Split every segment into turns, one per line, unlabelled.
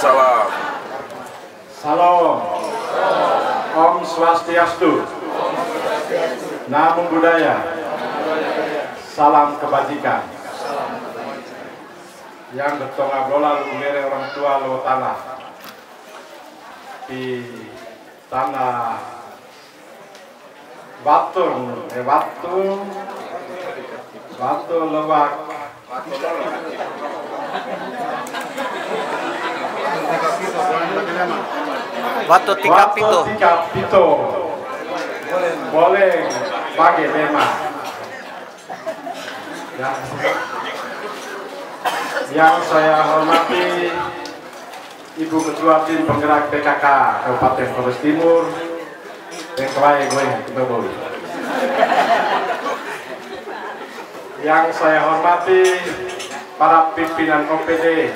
Waalaikumsalam.
Salam. Om Swastiastu. Namo Buddhaya. Salam kebajikan. Yang bertonga bola lumere orang tua lo tanah di tanah batu lewak
Batu Tika Pito.
Boleh bagi memang. Yang saya hormati Ibu Ketua Tim Penggerak PKK Kabupaten Flores Timur, yang saya hormati para pimpinan OPD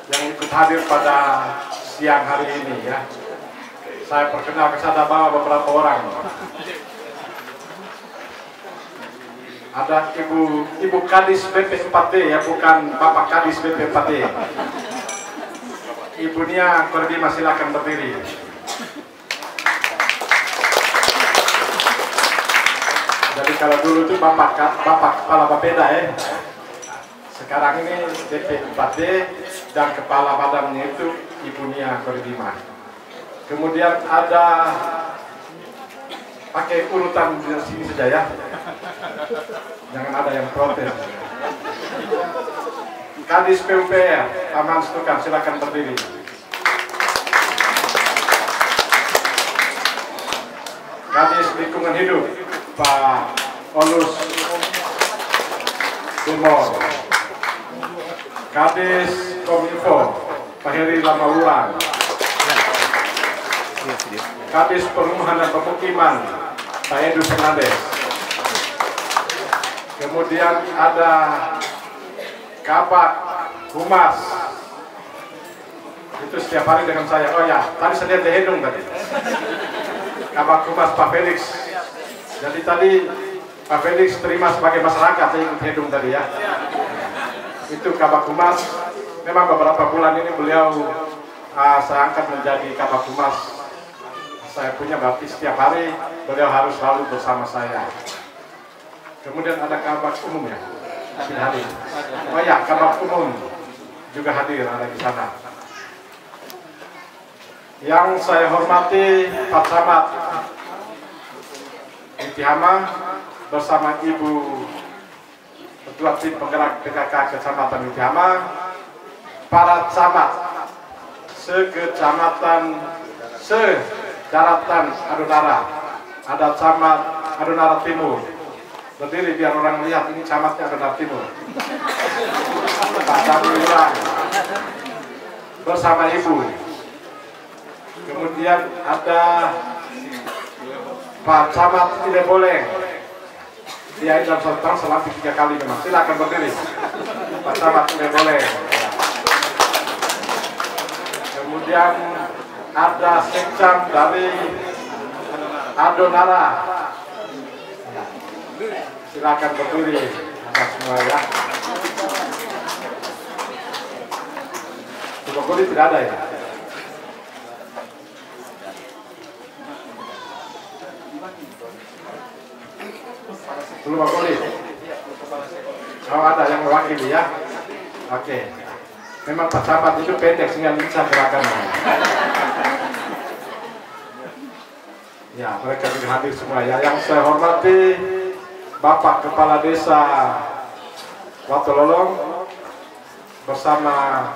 yang ikut hadir pada siang hari ini ya. Saya perkenalkan saya bawa beberapa orang. Ada Ibu Kadis BP 4D ya, bukan Bapak Kadis BP 4D. Ibu Nia Kordima, silakan berdiri. Jadi kalau dulu itu Bapak Kepala Bapeda ya. Sekarang ini BP 4D dan Kepala Badannya itu Ibu Nia Kordima. Kemudian ada pakai urutan di sini saja ya. Jangan ada yang protes. Kadis PUPR, Taman Stukan, silakan berdiri. Kadis Lingkungan Hidup, Pak Olus Dumor. Kadis Kominfo, Pak Heri Lamaulan. Kadis Perumahan dan Pemukiman, Pak Edu Fernandes. Kemudian ada Kabak Humas, itu setiap hari dengan saya. Oh ya, tadi saya lihat di Hedung tadi. Kabak Humas Pak Felix. Jadi tadi Pak Felix terima sebagai masyarakat, saya ikut Hedung tadi ya. Itu Kabak Humas. Memang beberapa bulan ini beliau saya angkat menjadi Kabak Humas. Saya punya berarti setiap hari beliau harus selalu bersama saya. Kemudian ada Kabak Umum ya, hadir. Oh ya, Kabak Umum juga hadir, ada di sana. Yang saya hormati Pak Camat Intihama bersama Ibu Ketua Tim Penggerak PKK Kecamatan Intihama, para camat sedaratan Adonara, ada camat Adonara Timur. Berdiri biar orang lihat ini camatnya Adonara Timur. Pak Damiran bersama Ibu. Kemudian ada Pak Camat tidak boleh. Dia dalam satu tahun selama 3 kali memang. Silakan berdiri. Pak Camat tidak boleh. Kemudian ada sekcam dari Adonara. Silakan berdiri, ada semua ya. Bogor tidak ada ya. Belum Bogor. Oh ada yang mewakili ya. Oke. Memang Pak Camat itu pendek sehingga bisa gerakannya. Ya, mereka juga hadir semua ya. Yang saya hormati Bapak Kepala Desa Watololong bersama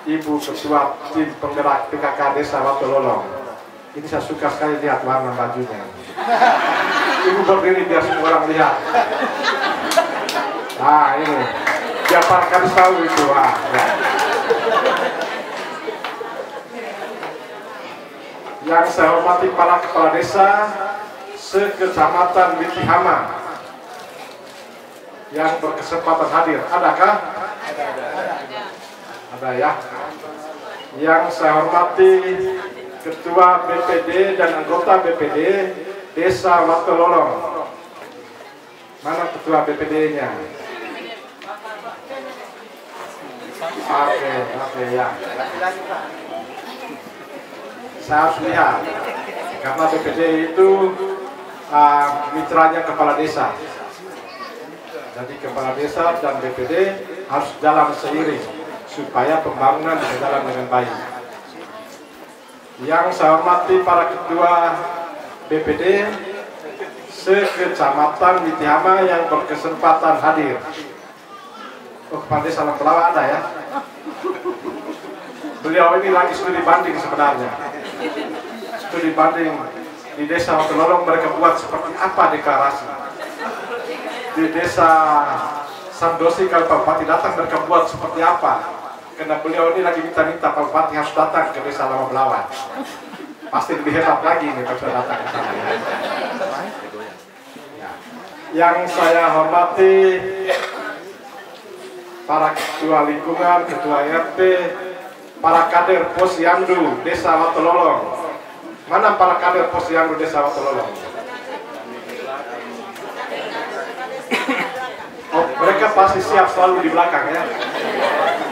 Ibu Ketua Tim Penggerak PKK Desa Watololong. Ini saya suka sekali lihat warna bajunya. Ibu berdiri biar semua orang lihat. Nah ini, biar Pak Kadis tahu itu. Ya. Yang saya hormati para kepala desa sekecamatan Witihama yang berkesempatan hadir. Adakah? Ada ya. Yang saya hormati Ketua BPD dan anggota BPD Desa Watololong. Mana Ketua BPD-nya? Oke ya. Saya harus lihat karena BPD itu mitranya kepala desa. Jadi kepala desa dan BPD harus jalan seiring supaya pembangunan bisa jalan dengan baik. Yang saya hormati para ketua BPD se-Kecamatan Witihama yang berkesempatan hadir. Oh, kepala desa Lampelawa ada ya. Beliau ini lagi studi banding sebenarnya. Studi banding di desa Watulolong mereka buat seperti apa deklarasi. Di desa Sandosi kalau Pak Bupati datang mereka buat seperti apa. Karena beliau ini lagi minta-minta Pak Bupati harus datang ke desa Lama Belawan. Pasti lebih hebat lagi nih kalau sudah datang ke sana. Ya. Yang saya hormati para ketua lingkungan, ketua RT, para kader Posyandu Desa Watulolong. Mana para kader Posyandu Desa Watulolong? Oh, mereka pasti siap selalu di belakang ya.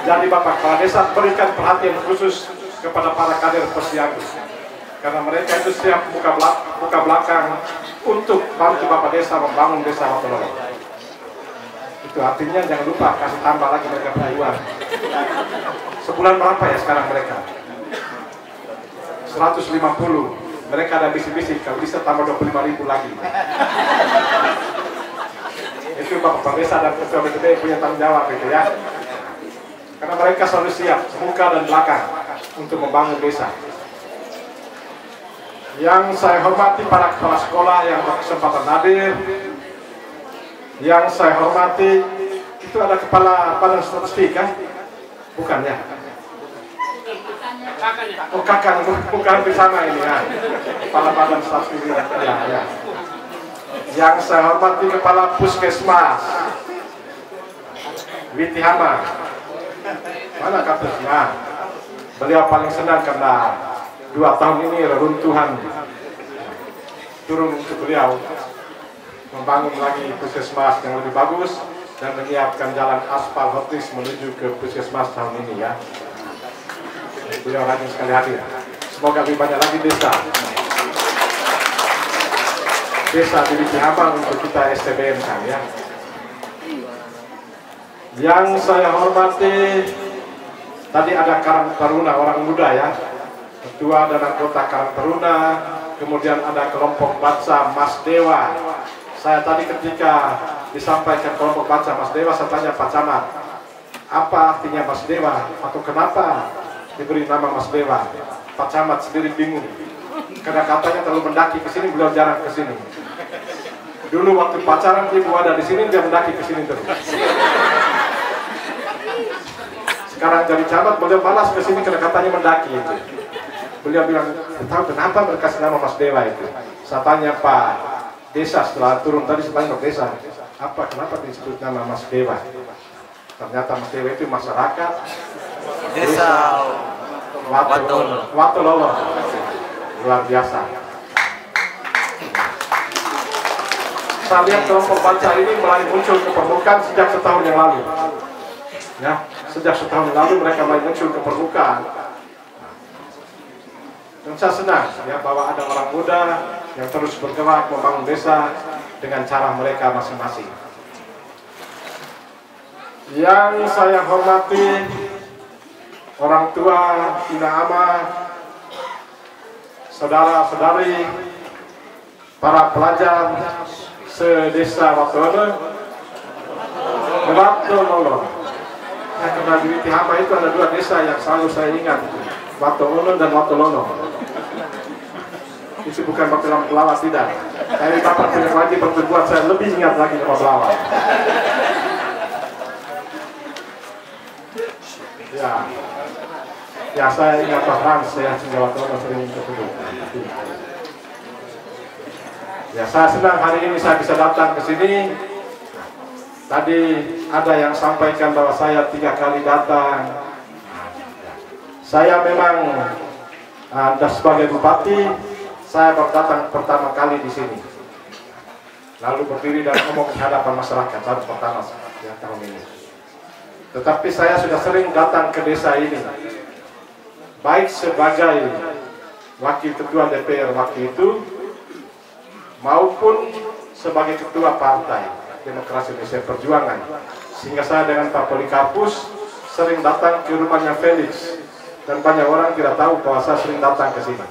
Jadi Bapak Kepala Desa berikan perhatian khusus kepada para kader Posyandu. Karena mereka itu siap buka belakang untuk bantu Bapak Desa membangun Desa Watulolong. Itu artinya jangan lupa kasih tambah lagi mereka berdua. Sebulan berapa ya sekarang mereka? 150. Mereka ada bisik-bisik kalau bisa tambah 25.000 lagi. Itu Bapak Desa dan Ketua BPD punya tanggung jawab itu ya. Karena mereka selalu siap muka dan belakang untuk membangun desa. Yang saya hormati para kepala sekolah yang berkesempatan hadir. Yang saya hormati itu ada kepala badan statistik kan? Bukan ya? Oh kakak, bukan di sana ini ya. Kepala badan statistik ya. Yang saya hormati kepala puskesmas Witihama. Mana kapusnya? Beliau paling senang karena 2 tahun ini reruntuhan turun untuk beliau membangun lagi puskesmas yang lebih bagus dan menyiapkan jalan aspal hotis menuju ke puskesmas tahun ini ya. Beliau rajin sekali hadir. Semoga lebih banyak lagi desa di Witihama untuk kita STBM kan ya. Yang saya hormati tadi ada Karang Taruna orang muda ya. Ketua dan anggota Karang Taruna, kemudian ada kelompok baca Mas Dewa. Saya tadi ketika disampaikan kelompok baca Mas Dewa, saya tanya Pak Camat, apa artinya Mas Dewa atau kenapa diberi nama Mas Dewa? Pak Camat sendiri bingung, karena katanya terlalu mendaki ke sini, beliau jarang ke sini. Dulu waktu pacaran ibu ada di sini, dia mendaki ke sini terus. Sekarang jadi camat, beliau malas ke sini karena katanya mendaki itu. Beliau bilang, tahu kenapa mereka kasih nama Mas Dewa itu? Saya tanya Pak Desa setelah turun tadi, saya tanya Pak Desa, apa kenapa disebut nama Mas Dewa? Ternyata Mas Dewa itu masyarakat Desa Watulolong. Luar biasa. Saya lihat kelompok baca ini mulai muncul ke permukaan sejak setahun yang lalu. Ya, sejak setahun yang lalu mereka mulai muncul ke permukaan. Dan saya senang ya bahwa ada orang muda yang terus bergerak membangun desa dengan cara mereka masing-masing. Yang saya hormati orang tua, ina ama, saudara-saudari, para pelajar se-desa Watulolong. Ya, karena di Witihama itu ada 2 desa yang selalu saya ingat, Watulolong dan Watulolong. Itu bukan Watulolong Pelawat, tidak. Tapi Bapak punya lagi berbuat saya lebih ingat lagi sama Pelawat. Ya saya ingat Pak Frans ya, sehingga Watulolong sering ketemu. Ya saya senang hari ini saya bisa datang ke sini. Tadi ada yang sampaikan bahwa saya 3 kali datang. Saya memang sebagai bupati, saya berdatang pertama kali di sini. Lalu berdiri dan ngomong di hadapan masyarakat baru pertama ya tahun ini. Tetapi saya sudah sering datang ke desa ini, baik sebagai wakil ketua DPR waktu itu, maupun sebagai ketua Partai Demokrasi Indonesia Perjuangan. Sehingga saya dengan Pak Polikarpus sering datang ke rumahnya Felix, dan banyak orang tidak tahu bahwa saya sering datang ke sini.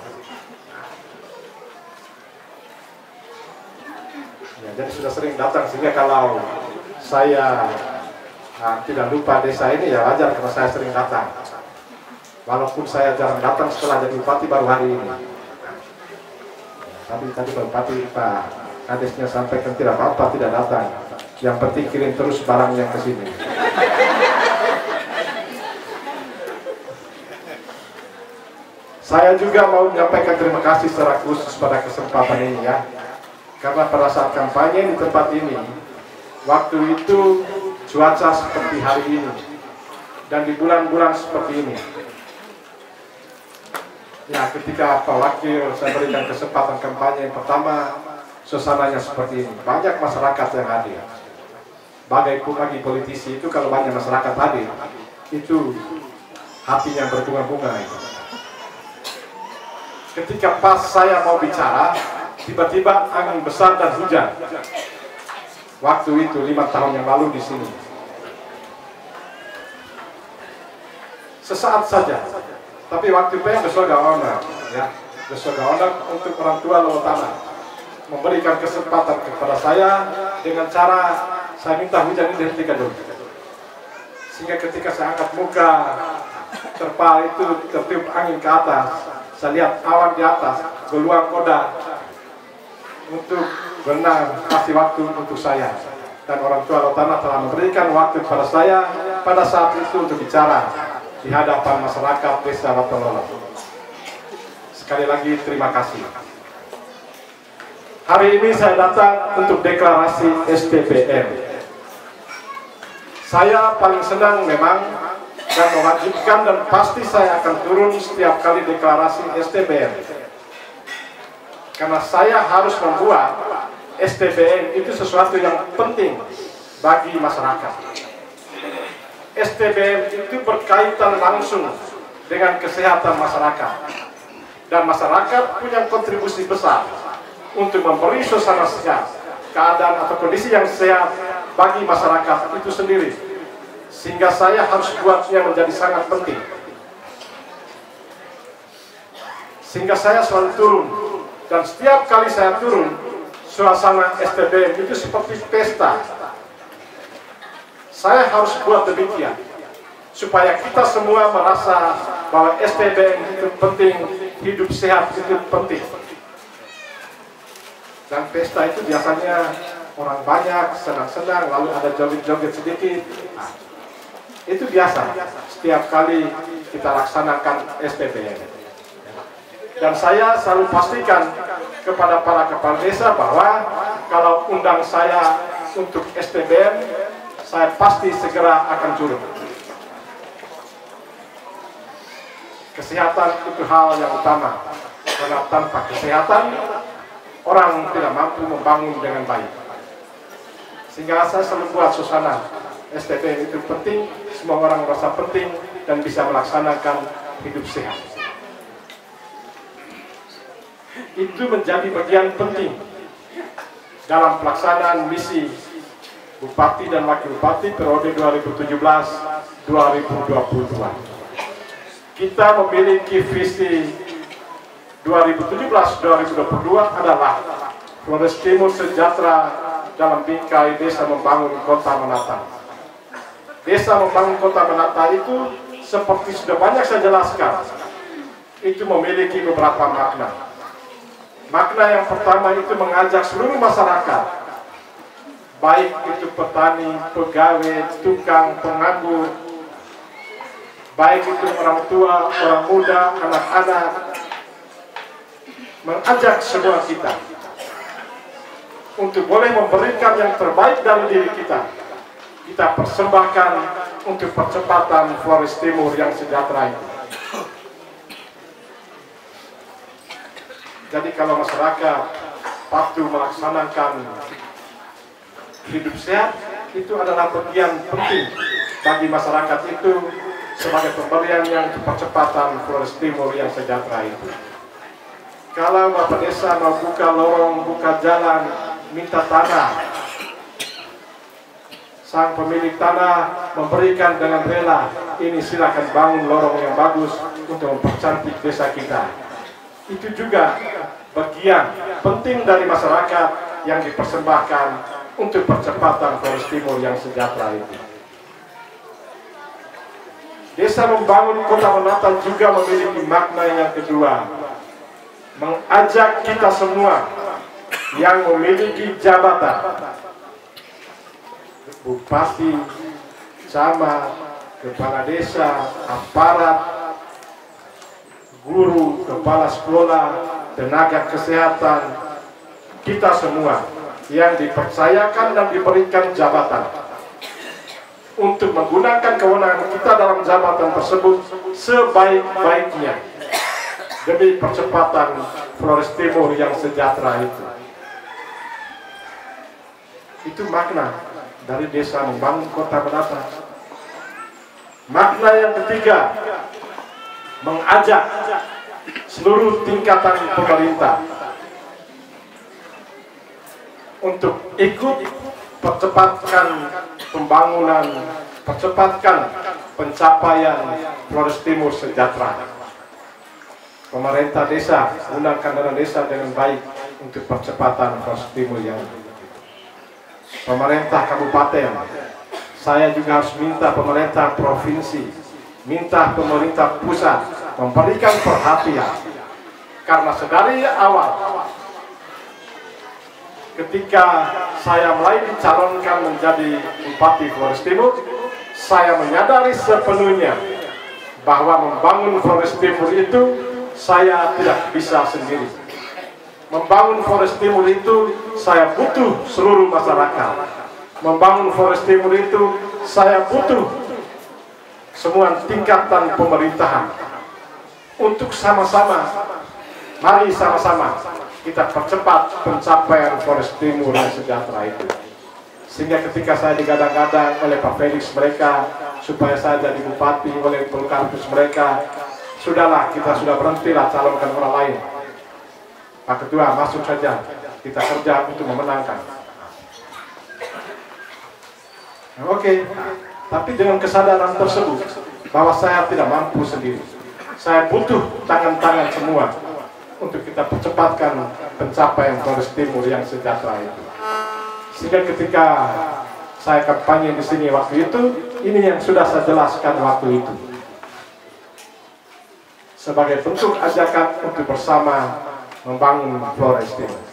Ya, jadi sudah sering datang, sehingga kalau saya tidak lupa desa ini ya wajar karena saya sering datang. Walaupun saya jarang datang setelah jadi bupati baru hari ini. Tapi tadi Pak Bupati, Pak Kadesnya sampaikan tidak apa-apa, tidak datang. Yang penting kirim terus barangnya ke sini. Saya juga mau menyampaikan terima kasih secara khusus pada kesempatan ini ya. Karena pada saat kampanye di tempat ini, waktu itu cuaca seperti hari ini dan di bulan-bulan seperti ini. Ya, ketika Pak Wakil saya berikan kesempatan kampanye yang pertama, suasananya seperti ini. Banyak masyarakat yang hadir. Bagaimanapun lagi politisi itu kalau banyak masyarakat hadir, itu hatinya berbunga-bunga. Ketika pas saya mau bicara, tiba-tiba angin besar dan hujan. Waktu itu 5 tahun yang lalu di sini. Sesaat saja. Tapi waktu itu yang Besogaona, ya, Besogaona untuk orang tua Lowotana memberikan kesempatan kepada saya dengan cara saya minta hujan ini dihentikan dulu. Sehingga ketika saya angkat muka, terpal itu tertiup angin ke atas, saya lihat awan di atas, beluang koda untuk berenang, kasih waktu untuk saya. Dan orang tua Lowotana telah memberikan waktu kepada saya pada saat itu untuk bicara di hadapan masyarakat desa Watololo. Sekali lagi terima kasih. Hari ini saya datang untuk deklarasi STBM. Saya paling senang memang dan mewajibkan dan pasti saya akan turun setiap kali deklarasi STBM. Karena saya harus membuat STBM itu sesuatu yang penting bagi masyarakat. STBM itu berkaitan langsung dengan kesehatan masyarakat, dan masyarakat punya kontribusi besar untuk memberi suasana sehat, keadaan atau kondisi yang sehat bagi masyarakat itu sendiri, sehingga saya harus buatnya menjadi sangat penting. Sehingga saya selalu turun, dan setiap kali saya turun, suasana STBM itu seperti pesta. Saya harus buat demikian supaya kita semua merasa bahwa STBM itu penting, hidup sehat itu penting. Dan pesta itu biasanya orang banyak, senang-senang, lalu ada joget-joget sedikit. Nah, itu biasa setiap kali kita laksanakan STBM. Dan saya selalu pastikan kepada para kepala desa bahwa kalau undang saya untuk STBM, saya pasti segera akan turun. Kesehatan itu hal yang utama, karena tanpa kesehatan orang tidak mampu membangun dengan baik. Sehingga saya selalu buat suasana STBM itu penting, semua orang merasa penting dan bisa melaksanakan hidup sehat. Itu menjadi bagian penting dalam pelaksanaan misi Bupati dan Wakil Bupati periode 2017-2022. Kita memiliki visi 2017-2022 adalah Flores Timur sejahtera dalam bingkai desa membangun kota menata. Desa membangun kota menata itu seperti sudah banyak saya jelaskan, itu memiliki beberapa makna. Makna yang pertama itu mengajak seluruh masyarakat, baik itu petani, pegawai, tukang, penganggur, baik itu orang tua, orang muda, anak-anak, mengajak semua kita untuk boleh memberikan yang terbaik dari diri kita. Kita persembahkan untuk percepatan Flores Timur yang sejahtera itu. Jadi kalau masyarakat patuh melaksanakan hidup sehat, itu adalah bagian penting bagi masyarakat itu sebagai pemberian yang percepatan Flores Timur yang sejahtera itu. Kalau Bapak Desa mau buka lorong, buka jalan, minta tanah, sang pemilik tanah memberikan dengan rela, ini silakan bangun lorong yang bagus untuk mempercantik desa kita. Itu juga bagian penting dari masyarakat yang dipersembahkan untuk percepatan Flores Timur yang sejahtera itu. Desa membangun kota menata juga memiliki makna yang kedua, mengajak kita semua yang memiliki jabatan, bupati, camat, kepala desa, aparat, guru, kepala sekolah, tenaga kesehatan, kita semua yang dipercayakan dan diberikan jabatan untuk menggunakan kewenangan kita dalam jabatan tersebut sebaik-baiknya demi percepatan Flores Timur yang sejahtera itu. Itu makna dari desa membangun kota menata. Makna yang ketiga, mengajak seluruh tingkatan pemerintah untuk ikut percepatkan pembangunan, percepatkan pencapaian Flores Timur sejahtera. Pemerintah desa gunakan dana desa dengan baik untuk percepatan Flores Timur yang pemerintah kabupaten. Saya juga harus minta pemerintah provinsi, minta pemerintah pusat memberikan perhatian, karena sedari awal ketika saya mulai dicalonkan menjadi Bupati Flores Timur, saya menyadari sepenuhnya bahwa membangun Flores Timur itu saya tidak bisa sendiri. Membangun Flores Timur itu saya butuh seluruh masyarakat. Membangun Flores Timur itu saya butuh semua tingkatan pemerintahan untuk sama-sama, mari sama-sama kita percepat pencapaian Flores Timur yang sejahtera itu. Sehingga ketika saya digadang-gadang oleh Pak Felix mereka supaya saya jadi bupati, oleh Polkarpus mereka, sudahlah, kita sudah berhentilah calonkan orang lain. Pak Ketua, masuk saja, kita kerja untuk memenangkan. Oke, tapi dengan kesadaran tersebut bahwa saya tidak mampu sendiri, saya butuh tangan-tangan semua untuk kita percepatkan pencapaian Flores Timur yang sejahtera itu. Sehingga ketika saya kampanye di sini waktu itu, ini yang sudah saya jelaskan waktu itu. Sebagai bentuk ajakan untuk bersama membangun Flores Timur.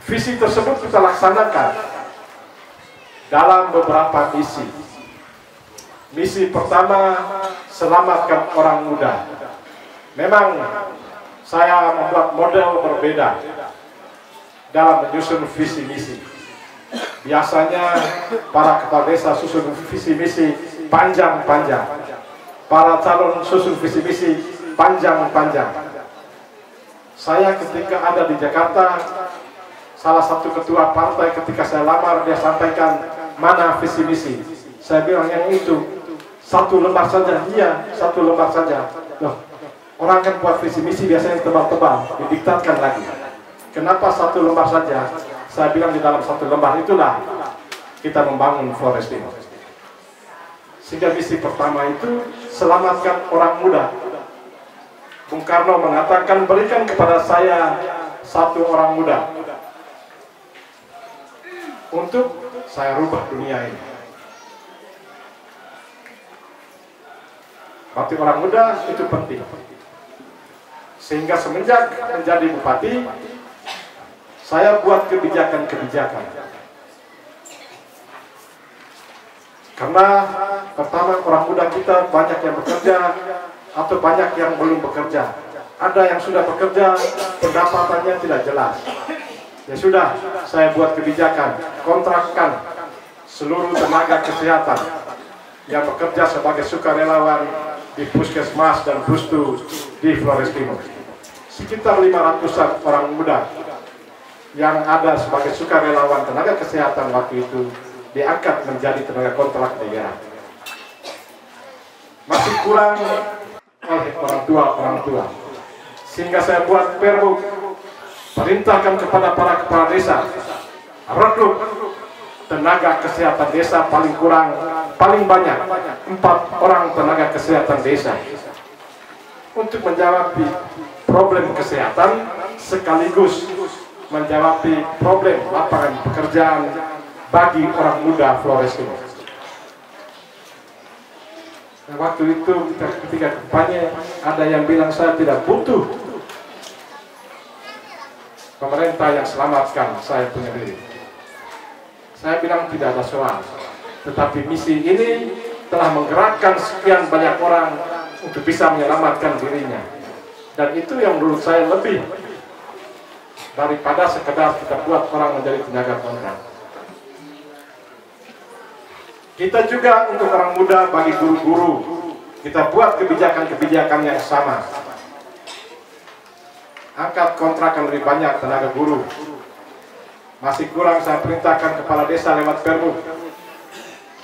Visi tersebut kita laksanakan dalam beberapa misi. Misi pertama, selamatkan orang muda. Memang saya membuat model berbeda dalam menyusun visi misi. Biasanya para kepala desa susun visi misi panjang-panjang, para calon susun visi misi panjang-panjang. Saya ketika ada di Jakarta, salah satu ketua partai ketika saya lamar, dia sampaikan mana visi misi. Saya bilang yang itu, satu lembar saja. Iya, satu lembar saja. Loh, orang kan buat visi misi biasanya tebal-tebal, didiktatkan lagi. Kenapa satu lembar saja? Saya bilang di dalam satu lembar itulah kita membangun Flores Timur. Sehingga misi pertama itu selamatkan orang muda. Bung Karno mengatakan berikan kepada saya satu orang muda untuk saya rubah dunia ini. Berarti orang muda itu penting. Sehingga semenjak menjadi bupati, saya buat kebijakan-kebijakan. Karena pertama, orang muda kita banyak yang bekerja atau banyak yang belum bekerja. Ada yang sudah bekerja, pendapatannya tidak jelas. Ya sudah, saya buat kebijakan, kontrakkan seluruh tenaga kesehatan yang bekerja sebagai sukarelawan di Puskesmas dan Pustu di Flores Timur. Sekitar 500-an orang muda yang ada sebagai sukarelawan tenaga kesehatan waktu itu diangkat menjadi tenaga kontrak daerah. Masih kurang oleh orang tua. Sehingga saya buat perbu, perintahkan kepada para kepala desa, rekrut tenaga kesehatan desa paling banyak 4 orang tenaga kesehatan desa untuk menjawab problem kesehatan sekaligus menjawab problem lapangan pekerjaan bagi orang muda Flores Timur. Nah, waktu itu ketika kampanye ada yang bilang saya tidak butuh pemerintah yang selamatkan saya punya diri. Saya bilang tidak ada soal, tetapi misi ini telah menggerakkan sekian banyak orang untuk bisa menyelamatkan dirinya, dan itu yang menurut saya lebih daripada sekedar kita buat orang menjadi tenaga kontrak. Kita juga untuk orang muda, bagi guru-guru kita buat kebijakan-kebijakan yang sama. Angkat kontrakan lebih banyak tenaga guru. Masih kurang, saya perintahkan kepala desa lewat perbu,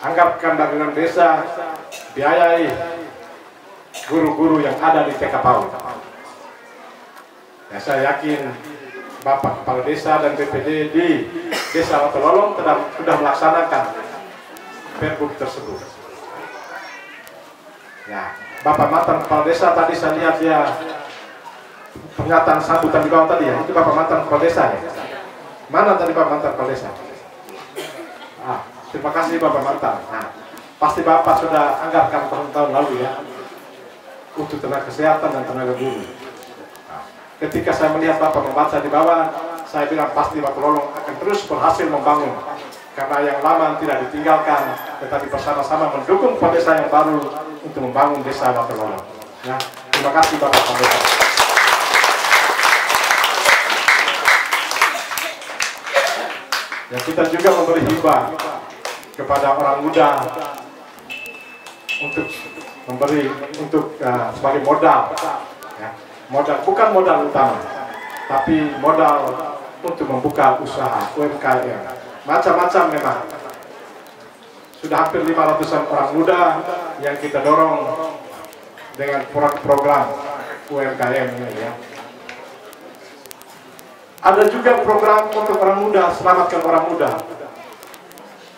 anggarkan dagangan desa biayai guru-guru yang ada di TK PAUD. Ya, saya yakin Bapak Kepala Desa dan BPD di Desa Watulolong sudah melaksanakan perbu tersebut. Ya, Bapak mantan Kepala Desa tadi saya lihat dia pernyataan sambutan di bawah tadi ya, itu Bapak mantan Kepala Desa ya. Mana tadi Bapak mantan Kepala Desa? Terima kasih Bapak mantan. Nah, pasti Bapak sudah anggarkan tahun-tahun lalu ya untuk tenaga kesehatan dan tenaga guru. Nah, ketika saya melihat Bapak membaca di bawah, saya bilang pasti Watulolong akan terus berhasil membangun, karena yang lama tidak ditinggalkan, tetapi bersama-sama mendukung Kepala Desa yang baru untuk membangun Desa Watulolong. Ya, terima kasih Bapak Kepala Desa. Ya, kita juga memberi hibah kepada orang muda untuk sebagai modal, ya. Modal bukan modal utama, tapi modal untuk membuka usaha UMKM macam-macam. Memang sudah hampir 500-an orang muda yang kita dorong dengan program UMKM ini ya. Ada juga program untuk orang muda, selamatkan orang muda,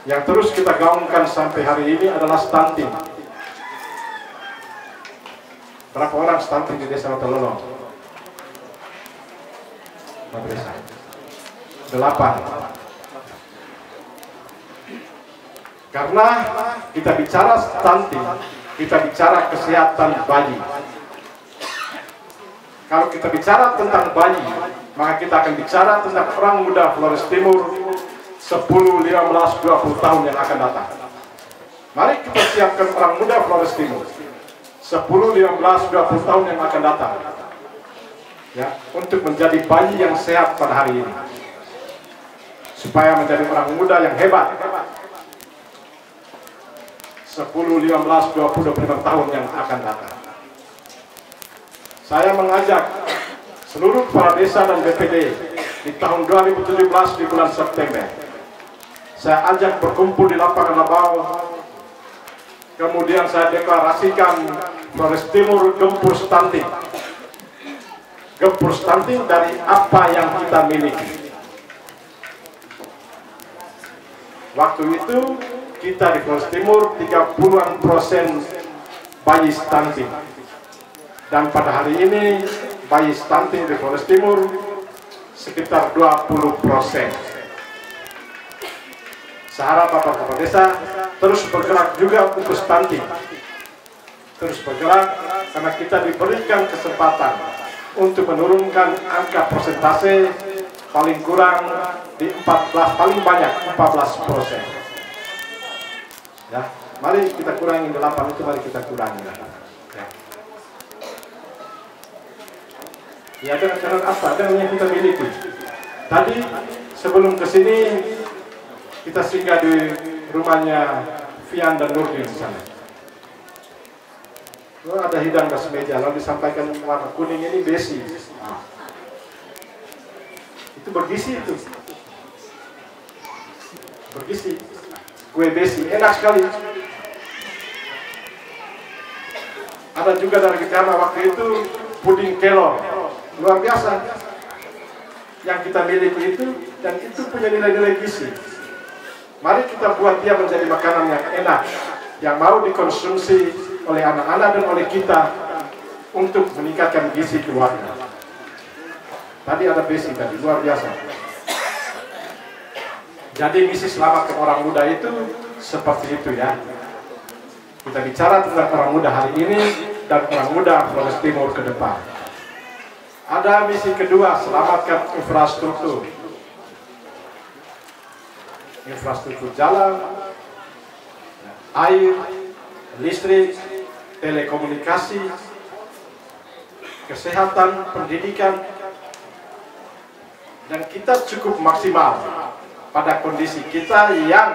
yang terus kita gaungkan sampai hari ini adalah stunting. Berapa orang stunting di Desa Watulolong? Berapa desa? 8. Karena kita bicara stunting, kita bicara kesehatan bayi. Kalau kita bicara tentang bayi, maka kita akan bicara tentang orang muda Flores Timur 10, 15, 20 tahun yang akan datang. Mari kita siapkan orang muda Flores Timur 10, 15, 20 tahun yang akan datang, ya, untuk menjadi bayi yang sehat pada hari ini, supaya menjadi orang muda yang hebat 10, 15, 20, 25 tahun yang akan datang. Saya mengajak seluruh kepala desa dan BPD di tahun 2017 di bulan September. Saya ajak berkumpul di lapangan Labau. Kemudian saya deklarasikan Flores Timur gempur stunting. Gempur stunting dari apa yang kita miliki. Waktu itu kita di Flores Timur 30% bayi stunting. Dan pada hari ini bayi stunting di Flores Timur sekitar 20%. Seharap Bapak Kepala Desa terus bergerak juga untuk stunting. Terus bergerak karena kita diberikan kesempatan untuk menurunkan angka persentase paling kurang di 14, paling banyak 14%. Ya, mari kita kurangi 8 itu, mari kita kurangi. Ya. Ya, dengan apa? Dengan yang kita miliki. Tadi sebelum ke sini kita singgah di rumahnya Fian dan Nurdin di sana. Oh, ada hidang gas meja, lalu disampaikan warna kuning ini besi. Nah, itu bergizi itu. Bergizi. kue besi, enak sekali. Ada juga dari Gitihama waktu itu puding kelor, luar biasa yang kita miliki itu, dan itu punya nilai-nilai gizi. Mari kita buat dia menjadi makanan yang enak, yang mau dikonsumsi oleh anak-anak dan oleh kita untuk meningkatkan gizi keluarga. Tadi ada besi tadi, luar biasa. Jadi misi selamatkan orang muda itu seperti itu ya. Kita bicara tentang orang muda hari ini dan orang muda Flores Timur ke depan. Ada misi kedua, selamatkan infrastruktur. Infrastruktur jalan, air, listrik, telekomunikasi, kesehatan, pendidikan, dan kita cukup maksimal pada kondisi kita yang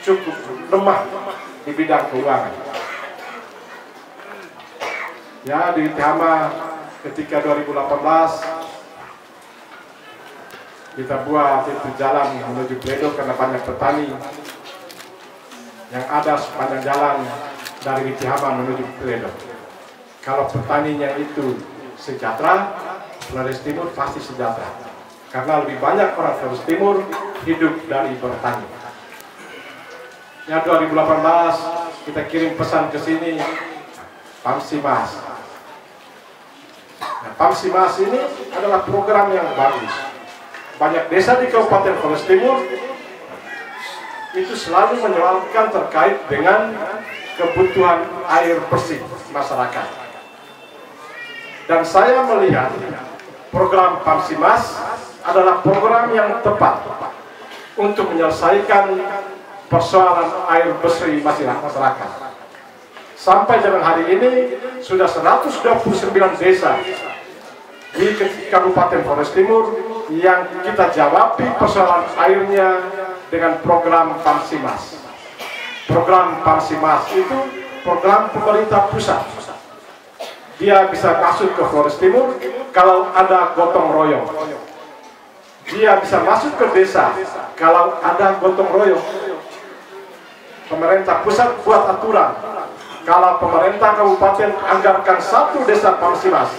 cukup lemah di bidang keuangan. Ya, di Gitihama ketika 2018 kita buat itu jalan menuju Pledo karena banyak petani yang ada sepanjang jalan dari Gitihama menuju Pledo. Kalau petaninya itu sejahtera, Flores Timur pasti sejahtera. Karena lebih banyak orang Flores Timur hidup dari bertani. Ya, 2018 kita kirim pesan ke sini, Pamsimas. Nah, Pamsimas ini adalah program yang bagus. Banyak desa di Kabupaten Flores Timur itu selalu menyoalkan terkait dengan kebutuhan air bersih masyarakat. Dan saya melihat program Pamsimas adalah program yang tepat untuk menyelesaikan persoalan air bersih masyarakat. Sampai dengan hari ini sudah 129 desa di Kabupaten Flores Timur yang kita jawabi persoalan airnya dengan program Pamsimas. Program Pamsimas itu program pemerintah pusat. Dia bisa masuk ke Flores Timur kalau ada gotong royong. Dia bisa masuk ke desa kalau ada gotong royong. Pemerintah pusat buat aturan, kalau pemerintah kabupaten anggarkan 1 desa Pamsimas,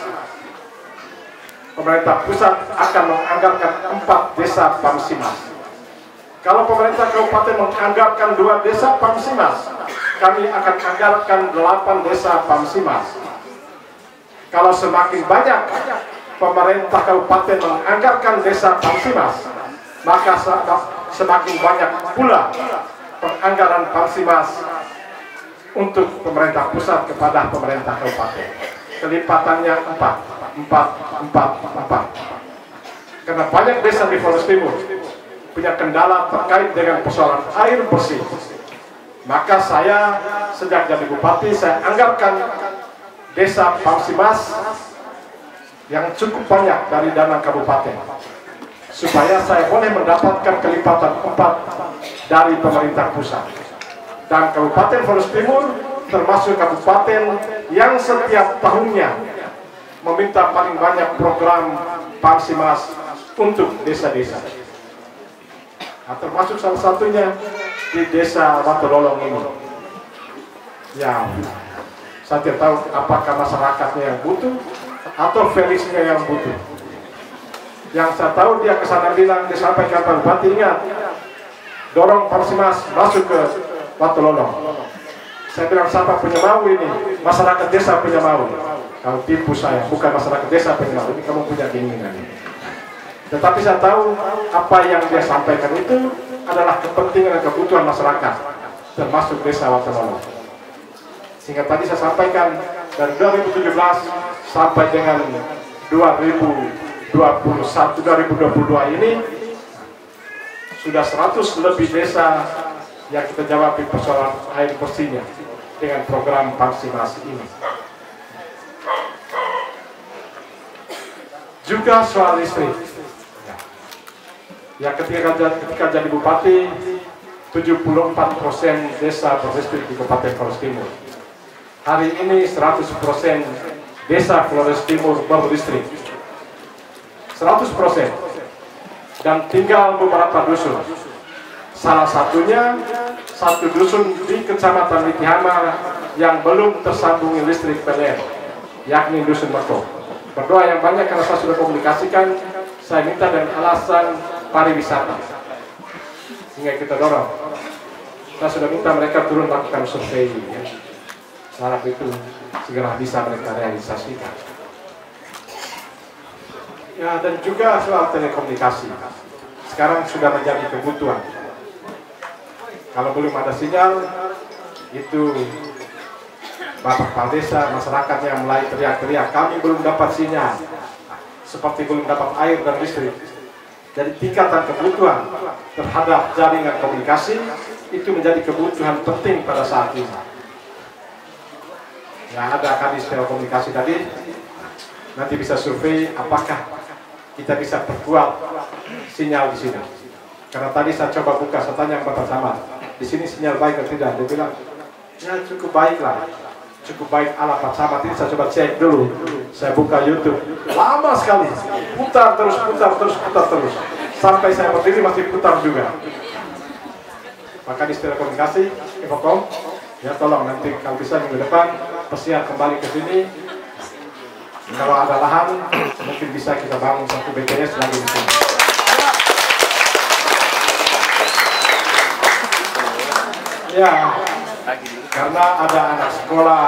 pemerintah pusat akan menganggarkan 4 desa Pamsimas. Kalau pemerintah kabupaten menganggarkan 2 desa Pamsimas, kami akan anggarkan 8 desa Pamsimas. Kalau semakin banyak pemerintah kabupaten menganggarkan desa Pamsimas, maka semakin banyak pula penganggaran Pamsimas untuk pemerintah pusat kepada pemerintah kabupaten. Kelipatannya 4. Karena banyak desa di Flores Timur punya kendala terkait dengan persoalan air bersih. Maka saya sejak jadi bupati, saya anggarkan desa Pamsimas yang cukup banyak dari dana kabupaten, supaya saya boleh mendapatkan kelipatan 4 dari pemerintah pusat. Dan Kabupaten Flores Timur termasuk kabupaten yang setiap tahunnya meminta paling banyak program Pamsimas untuk desa-desa. Nah, termasuk salah satunya di desa Watulolong ini. Ya, saya tidak tahu apakah masyarakatnya yang butuh atau Felixnya yang butuh. Yang saya tahu dia kesana bilang, disampaikan Pak Bupati, ingat, dorong Pamsimas masuk ke Watulolong. Saya bilang, siapa punya mau ini? Masyarakat desa punya mau. Kalau tipu saya, bukan masyarakat desa punya mau, ini kamu punya keinginan. Tetapi saya tahu apa yang dia sampaikan itu adalah kepentingan dan kebutuhan masyarakat, termasuk desa Watulolong. Sehingga tadi saya sampaikan dari 2017 sampai dengan 2022 ini sudah 100 lebih desa yang kita jawab persoalan air bersihnya dengan program Pamsimas ini. Juga soal listrik. Ya, ketika jadi bupati, 74% desa berlistrik di Kabupaten Flores Timur. Hari ini 100% desa Flores Timur berlistrik. 100%. Dan tinggal beberapa dusun. Salah satunya satu dusun di Kecamatan Litihama yang belum tersambungi listrik PLN, yakni Dusun Merko. Berdoa yang banyak karena saya sudah komunikasikan, saya minta dengan alasan pariwisata, sehingga kita dorong. Saya sudah minta mereka turun lakukan survei, ya. Harap itu segera bisa mereka realisasikan. Ya, dan juga soal telekomunikasi, sekarang sudah menjadi kebutuhan. Kalau belum ada sinyal, itu Bapak Kepala Desa, masyarakat yang mulai teriak-teriak, kami belum dapat sinyal, seperti belum dapat air dan listrik. Jadi tingkatan kebutuhan terhadap jaringan komunikasi itu menjadi kebutuhan penting pada saat ini. Ya, ada Kadis Telekomunikasi tadi, nanti bisa survei apakah kita bisa perkuat sinyal di sini. Karena tadi saya coba buka, saya tanya Bapak Camat, di sini sinyal baik atau tidak? Dia bilang, ya cukup baik lah, cukup baik ala Pak Camat. Ini saya coba cek dulu, saya buka YouTube, lama sekali, putar terus, sampai saya berdiri masih putar juga. Maka di Telekomunikasi, Infocom, ya tolong nanti kalau bisa minggu depan pesiar kembali ke sini. Kalau ada lahan, mungkin bisa kita bangun satu BTS lagi di sini. Ya, karena ada anak sekolah.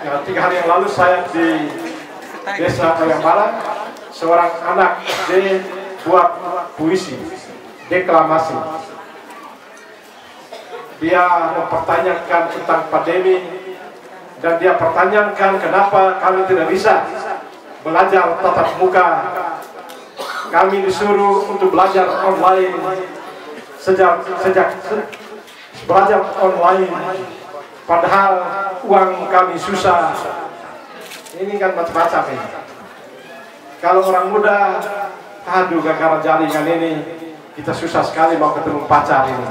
Ya, 3 hari yang lalu saya di Desa Toyang Balang, seorang anak SD buat puisi, deklamasi. Dia mempertanyakan tentang pandemi, dan dia pertanyakan kenapa kami tidak bisa belajar tatap muka. Kami disuruh untuk belajar online sejak belajar online, padahal uang kami susah. Ini kan macam-macam ini. Kalau orang muda, aduh gara-gara jaringan ini kita susah sekali mau ketemu pacar ini.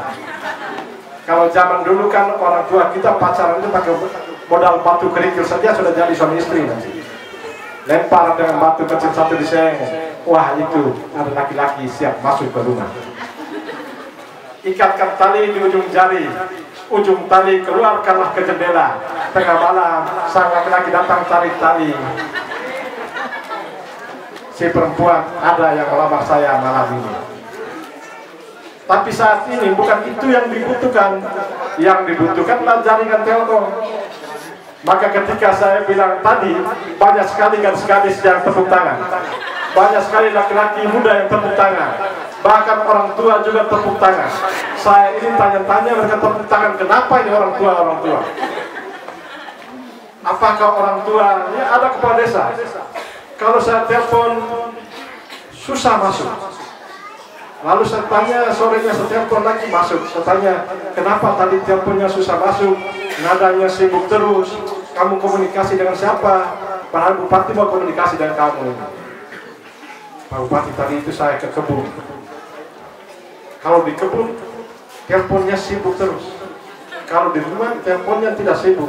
Kalau zaman dulu kan orang tua kita pacaran itu pakai modal batu kerikil saja sudah jadi suami istri nanti. Lempar dengan batu kecil satu di seng, wah itu ada laki-laki siap masuk ke rumah. Ikatkan tali di ujung jari, ujung tali keluarkanlah ke jendela. Tengah malam sang laki-laki datang tarik tali. Si perempuan ada yang melamar saya malam ini. Tapi saat ini bukan itu yang dibutuhkan. Yang dibutuhkanlah jaringan Telkom. Maka ketika saya bilang tadi, banyak sekali gadis-gadis yang tepuk tangan, banyak sekali laki-laki muda yang tepuk tangan, bahkan orang tua juga tepuk tangan. Saya ini tanya-tanya mereka tepuk tangan, kenapa ini orang tua? Apakah orang tua? Ya ada kepala desa. Kalau saya telepon susah masuk. Lalu saya tanya sorenya, saya telepon lagi masuk. Saya tanya kenapa tadi teleponnya susah masuk, nadanya sibuk terus. Kamu komunikasi dengan siapa? Padahal Bupati mau komunikasi dengan kamu. Pak Bupati tadi itu saya ke kebun. Kalau di kebun teleponnya sibuk terus. Kalau di rumah teleponnya tidak sibuk.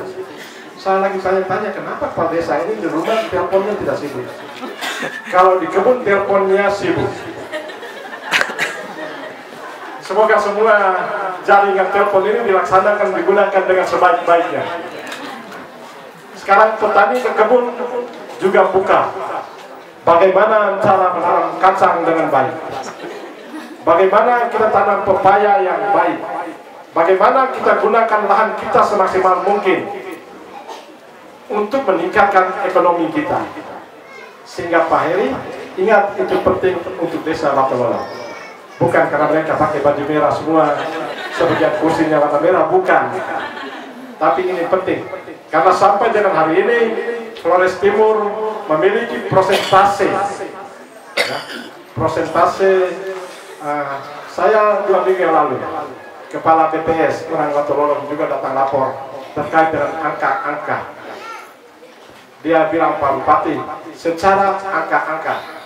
Saya lagi tanya-tanya kenapa Pak Desa ini di rumah teleponnya tidak sibuk. Kalau di kebun teleponnya sibuk. Semoga semua jaringan telepon ini dilaksanakan, digunakan dengan sebaik-baiknya. Sekarang petani ke kebun juga buka. Bagaimana cara menanam kacang dengan baik? Bagaimana kita tanam pepaya yang baik? Bagaimana kita gunakan lahan kita semaksimal mungkin untuk meningkatkan ekonomi kita? Sehingga Pak Heri ingat itu penting untuk desa Watololang. Bukan karena mereka pakai baju merah semua, sebagian kursinya warna merah, bukan. Tapi ini penting, karena sampai dengan hari ini Flores Timur memiliki prosentase. Ya, prosentase, saya 2 minggu yang lalu, Kepala BPS orang Watololang juga datang lapor terkait dengan angka-angka. Dia bilang, Pak Bupati, secara angka-angka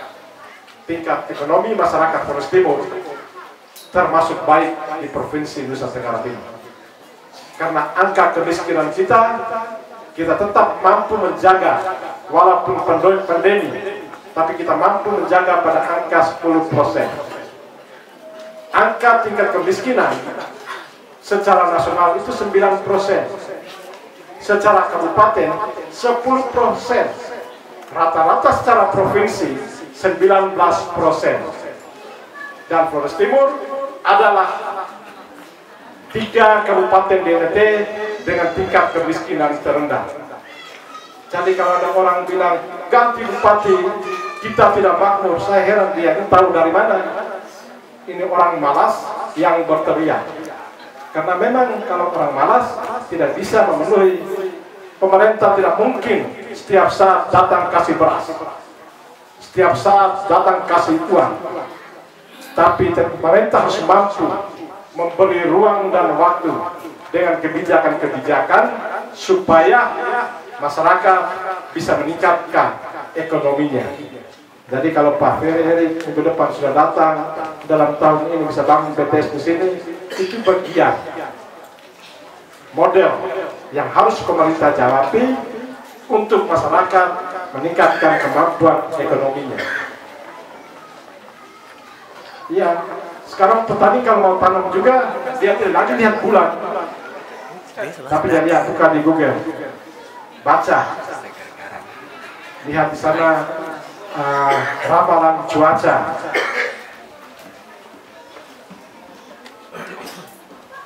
tingkat ekonomi masyarakat Flores Timur termasuk baik di Provinsi Nusa Tenggara Timur. Karena angka kemiskinan kita tetap mampu menjaga walaupun pandemi, tapi kita mampu menjaga pada angka 10%. angka tingkat kemiskinan secara nasional itu 9%, secara kabupaten 10%, rata-rata secara provinsi 19%, dan Flores Timur adalah 3 kabupaten di NTT dengan tingkat kemiskinan terendah. Jadi kalau ada orang bilang ganti bupati kita tidak makmur, saya heran dia ini tahu dari mana. Ini orang malas yang berteriak. Karena memang kalau orang malas tidak bisa memenuhi, pemerintah tidak mungkin setiap saat datang kasih beras, setiap saat datang kasih uang. Tapi pemerintah harus mampu memberi ruang dan waktu dengan kebijakan-kebijakan supaya masyarakat bisa meningkatkan ekonominya. Jadi kalau Pak Ferry minggu depan sudah datang, dalam tahun ini bisa bangun BTS di sini, itu bagian model yang harus pemerintah jawabi untuk masyarakat meningkatkan kemampuan ekonominya. Iya, sekarang petani kalau mau tanam juga dia tidak lagi lihat bulan, tapi dia lihat, buka di Google, baca, lihat di sana ramalan cuaca.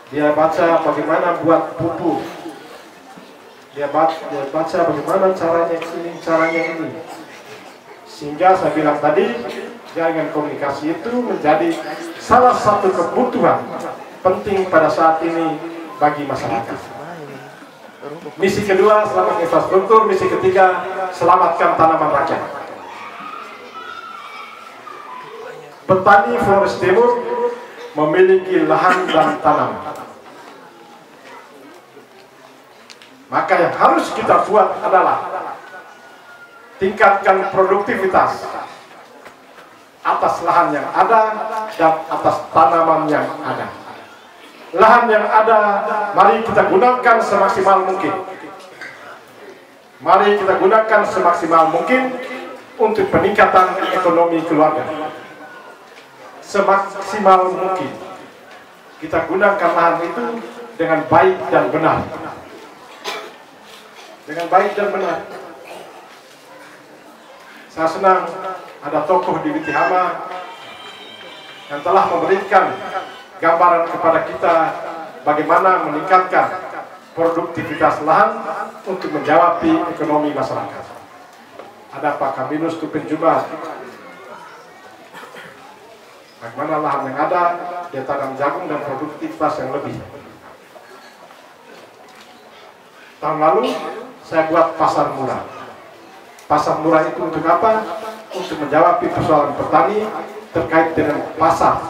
Dia baca bagaimana buat pupuk. Dia baca bagaimana caranya ini. Sehingga saya bilang tadi, jaringan komunikasi itu menjadi salah satu kebutuhan penting pada saat ini bagi masyarakat. Misi kedua, selamatkan infrastruktur. Misi ketiga, selamatkan tanaman rakyat. Petani Flores Timur memiliki lahan dan tanam. Maka yang harus kita buat adalah tingkatkan produktivitas atas lahan yang ada dan atas tanaman yang ada. Lahan yang ada, mari kita gunakan semaksimal mungkin. Mari kita gunakan semaksimal mungkin untuk peningkatan ekonomi keluarga. Semaksimal mungkin kita gunakan lahan itu dengan baik dan benar. Dengan baik dan benar. Saya senang ada tokoh di Witihama yang telah memberikan gambaran kepada kita bagaimana meningkatkan produktivitas lahan untuk menjawab ekonomi masyarakat. Ada Pak Kaminus Tupenjubah. Bagaimana lahan yang ada, dia tanam jagung dan produktivitas yang lebih. Tahun lalu saya buat pasar murah. Pasar murah itu untuk apa? Untuk menjawab persoalan petani terkait dengan pasar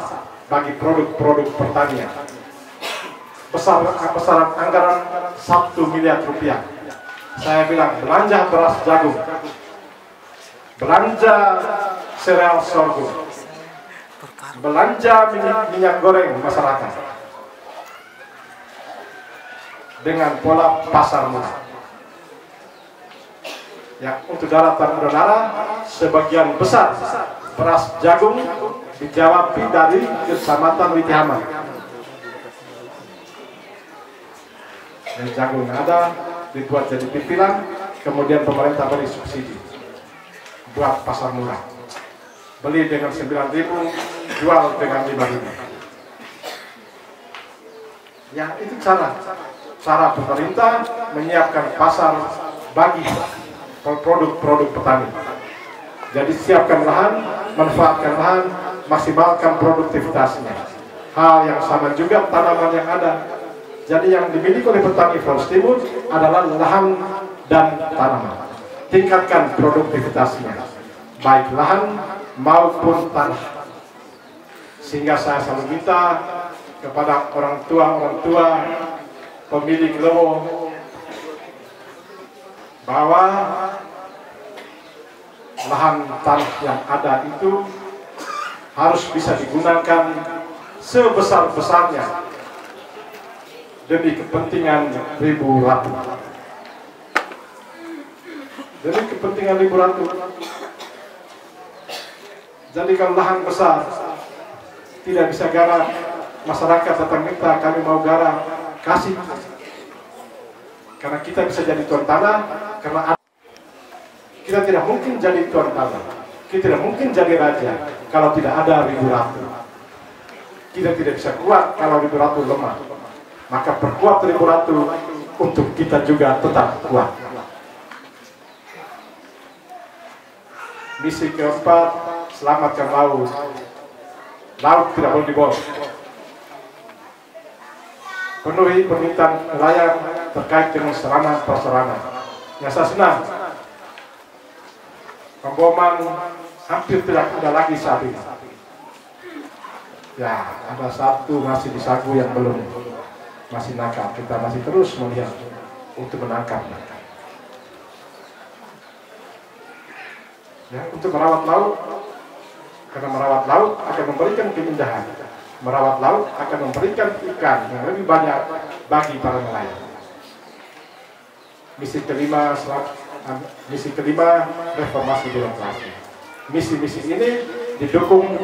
bagi produk-produk pertanian. Besaran anggaran 1 miliar rupiah. Saya bilang belanja beras jagung, belanja sereal sorghum, belanja minyak goreng masyarakat dengan pola pasar murah. Ya, untuk daratan udara sebagian besar beras jagung dijawab dari Kecamatan Witihama. Dan jagung ada dibuat jadi pimpinan, kemudian pemerintah beri subsidi buat pasar murah. Beli dengan 9.000, jual dengan 5.000. Ya, itu cara pemerintah menyiapkan pasar bagi produk-produk petani. Jadi siapkan lahan, manfaatkan lahan, maksimalkan produktivitasnya. Hal yang sama juga tanaman yang ada. Jadi yang dimiliki oleh petani Flores Timur adalah lahan dan tanaman. Tingkatkan produktivitasnya, baik lahan maupun tanah. Sehingga saya selalu minta kepada orang tua pemilik lewo bahwa lahan tanah yang ada itu harus bisa digunakan sebesar-besarnya demi kepentingan ribu ratu. Demi kepentingan ribu ratu. Jadi kalau lahan besar tidak bisa garap. Masyarakat datang minta, kami mau garap, kasih. Karena kita bisa jadi tuan tanah, karena kita tidak mungkin jadi tuan tanah, kita tidak mungkin jadi raja kalau tidak ada ribu ratu. Kita tidak bisa kuat kalau ribu ratu lemah. Maka perkuat ribu ratu untuk kita juga tetap kuat. Misi keempat, selamatkan laut. Laut tidak boleh dibawa. Penuhi permintaan nelayan terkait dengan sarana prasarana. Yang saya senang, pemboman hampir tidak ada lagi saat ini. Ya, ada satu masih di Sagu yang belum, masih nakal. Kita masih terus melihat untuk menangkap. Ya, untuk merawat laut, karena merawat laut akan memberikan keindahan. Merawat laut akan memberikan ikan yang lebih banyak bagi para nelayan. Misi kelima, reformasi birokrasi. Misi-misi ini didukung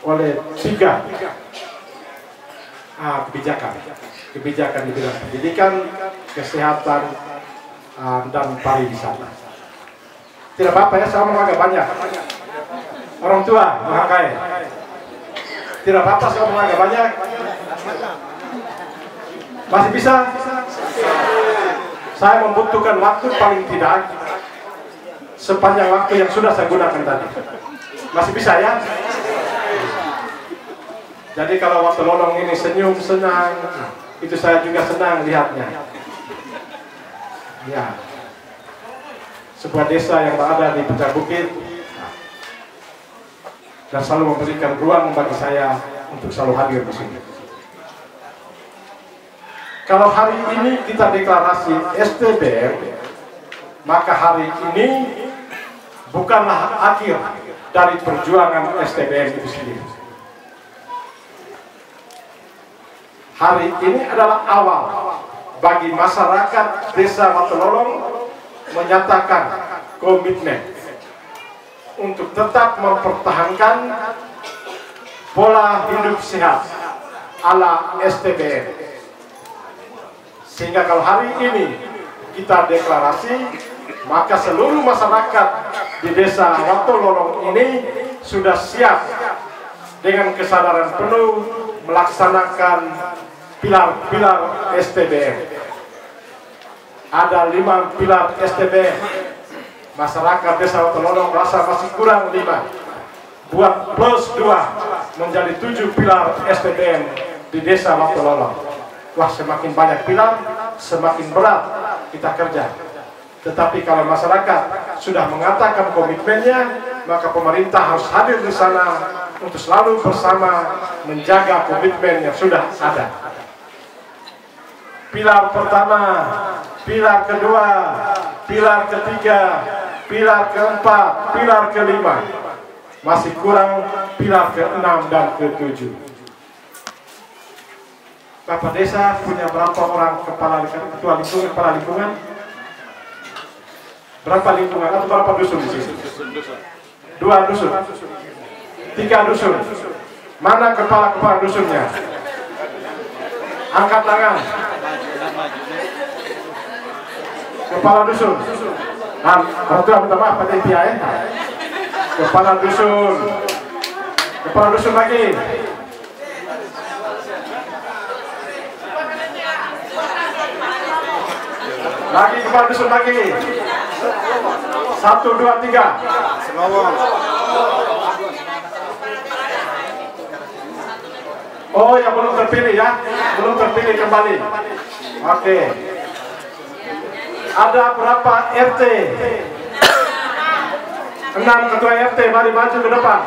oleh 3 kebijakan di bidang pendidikan, kesehatan, dan pariwisata. Tidak apa-apa ya, saya mau agak banyak. Orang tua menghargai. Tidak apa-apa, saya mau agak banyak. Masih bisa? Saya membutuhkan waktu paling tidak sepanjang waktu yang sudah saya gunakan tadi. Masih bisa ya? Jadi kalau waktu lolong ini senyum, senang, itu saya juga senang lihatnya. Ya, sebuah desa yang berada di puncak bukit dan selalu memberikan ruang bagi saya untuk selalu hadir di sini. Kalau hari ini kita deklarasi STBM, maka hari ini bukanlah akhir dari perjuangan STBM itu sendiri. Hari ini adalah awal bagi masyarakat Desa Watulolong menyatakan komitmen untuk tetap mempertahankan pola hidup sehat ala STBM. Sehingga kalau hari ini kita deklarasi, maka seluruh masyarakat di Desa Watulolong ini sudah siap dengan kesadaran penuh melaksanakan pilar-pilar STBM. Ada 5 pilar STBM. Masyarakat Desa Watulolong merasa masih kurang 5. Buat plus 2 menjadi 7 pilar STBM di Desa Watulolong. Wah, semakin banyak pilar, semakin berat kita kerja. Tetapi kalau masyarakat sudah mengatakan komitmennya, maka pemerintah harus hadir di sana untuk selalu bersama menjaga komitmen yang sudah ada. Pilar pertama, pilar kedua, pilar ketiga, pilar keempat, pilar kelima. Masih kurang pilar ke-6 dan ke-7. Bapak Desa punya berapa orang ketua lingkungan, kepala lingkungan? Berapa lingkungan atau berapa dusun di sini? 2 dusun, 3 dusun. Mana kepala dusunnya? Angkat tangan. Kepala dusun. Nah, orang minta maaf pada dia ya. Kepala dusun. Kepala dusun lagi. Lagi kepala dusun lagi. 1, 2, 3. Oh, yang belum terpilih ya, belum terpilih kembali. Oke. Ada berapa RT? 6 ketua RT, mari maju ke depan.